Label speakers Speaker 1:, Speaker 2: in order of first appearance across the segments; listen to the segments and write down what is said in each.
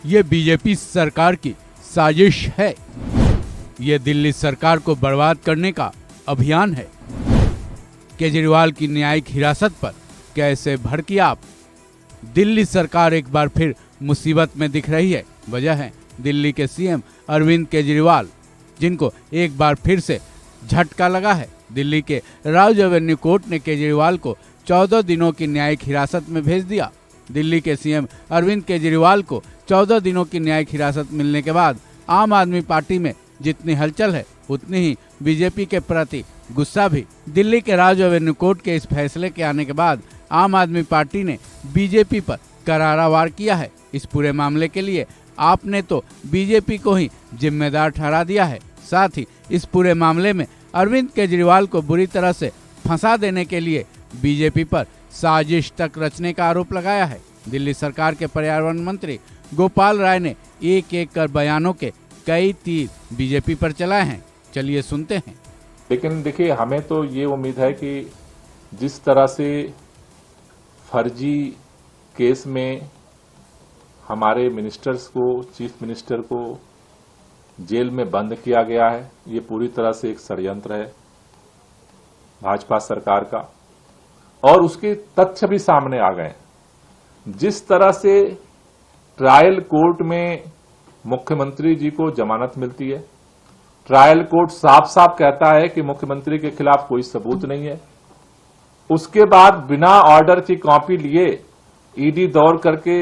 Speaker 1: ये बीजेपी सरकार की साजिश है। ये दिल्ली सरकार को बर्बाद करने का अभियान है। केजरीवाल की न्यायिक हिरासत पर कैसे भड़की आप? दिल्ली सरकार एक बार फिर मुसीबत में दिख रही है। वजह है दिल्ली के सीएम अरविंद केजरीवाल, जिनको एक बार फिर से झटका लगा है। दिल्ली के राज एवेन्यू कोर्ट ने केजरीवाल को 14 दिनों की न्यायिक हिरासत में भेज दिया। दिल्ली के सीएम अरविंद केजरीवाल को 14 दिनों की न्यायिक हिरासत मिलने के बाद आम आदमी पार्टी में जितनी हलचल है, उतनी ही बीजेपी के प्रति गुस्सा भी। दिल्ली के राज एवेन्यू कोर्ट के इस फैसले के आने के बाद आम आदमी पार्टी ने बीजेपी पर करारा वार किया है। इस पूरे मामले के लिए आपने तो बीजेपी को ही जिम्मेदार ठहरा दिया है। साथ ही इस पूरे मामले में अरविंद केजरीवाल को बुरी तरह से फंसा देने के लिए बीजेपी पर साजिश तक रचने का आरोप लगाया है। दिल्ली सरकार के पर्यावरण मंत्री गोपाल राय ने एक एक कर बयानों के कई तीर बीजेपी पर चलाए हैं। चलिए सुनते हैं।
Speaker 2: लेकिन देखिए, हमें तो ये उम्मीद है कि जिस तरह से फर्जी केस में हमारे मिनिस्टर्स को, चीफ मिनिस्टर को जेल में बंद किया गया है, ये पूरी तरह से एक षड्यंत्र है भाजपा सरकार का, और उसके तथ्य भी सामने आ गए। जिस तरह से ट्रायल कोर्ट में मुख्यमंत्री जी को जमानत मिलती है, ट्रायल कोर्ट साफ साफ कहता है कि मुख्यमंत्री के खिलाफ कोई सबूत नहीं है, उसके बाद बिना ऑर्डर की कॉपी लिए ईडी दौड़ करके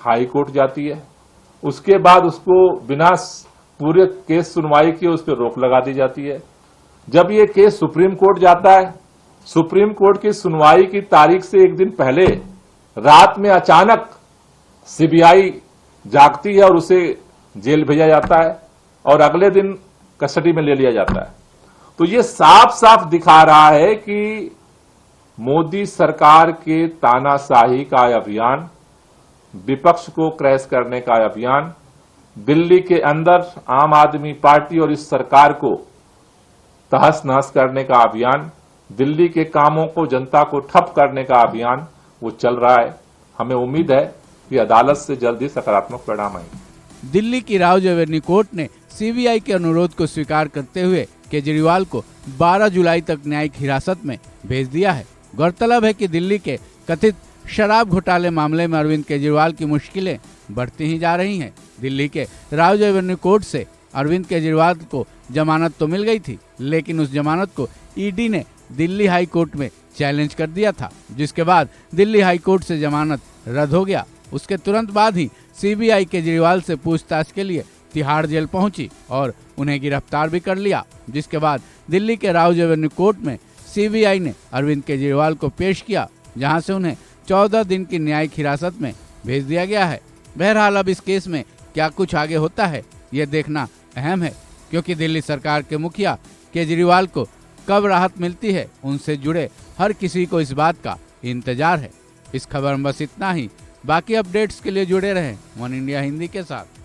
Speaker 2: हाई कोर्ट जाती है, उसके बाद उसको बिना पूरे केस सुनवाई किए उस पर रोक लगा दी जाती है। जब ये केस सुप्रीम कोर्ट जाता है, सुप्रीम कोर्ट की सुनवाई की तारीख से एक दिन पहले रात में अचानक सीबीआई जागती है और उसे जेल भेजा जाता है और अगले दिन कस्टडी में ले लिया जाता है। तो ये साफ साफ दिखा रहा है कि मोदी सरकार के तानाशाही का अभियान, विपक्ष को क्रैश करने का अभियान, दिल्ली के अंदर आम आदमी पार्टी और इस सरकार को तहस नहस करने का अभियान, दिल्ली के कामों को, जनता को ठप करने का अभियान वो चल रहा है। हमें उम्मीद है कि अदालत से जल्द ही सकारात्मक परिणाम आएंगे।
Speaker 1: दिल्ली की राज एवेन्यू कोर्ट ने सीबीआई के अनुरोध को स्वीकार करते हुए केजरीवाल को 12 जुलाई तक न्यायिक हिरासत में भेज दिया है। गौरतलब है कि दिल्ली के कथित शराब घोटाले मामले में अरविंद केजरीवाल की मुश्किलें बढ़ती ही जा रही हैं। दिल्ली के राज एवेन्यू कोर्ट से अरविंद केजरीवाल को जमानत तो मिल गई थी, लेकिन उस जमानत को ईडी ने दिल्ली हाई कोर्ट में चैलेंज कर दिया था, जिसके बाद दिल्ली हाई कोर्ट से जमानत रद्द हो गया। उसके तुरंत बाद ही सीबीआई केजरीवाल से पूछताछ के लिए तिहाड़ जेल पहुंची और उन्हें गिरफ्तार भी कर लिया, जिसके बाद दिल्ली के राज एवेन्यू कोर्ट में सीबीआई ने अरविंद केजरीवाल को पेश किया, जहां से उन्हें 14 दिन की न्यायिक हिरासत में भेज दिया गया है। बहरहाल अब इस केस में क्या कुछ आगे होता है, ये देखना अहम है, क्योंकि दिल्ली सरकार के मुखिया केजरीवाल को कब राहत मिलती है, उनसे जुड़े हर किसी को इस बात का इंतजार है। इस खबर में बस इतना ही। बाकी अपडेट्स के लिए जुड़े रहें वन इंडिया हिंदी के साथ।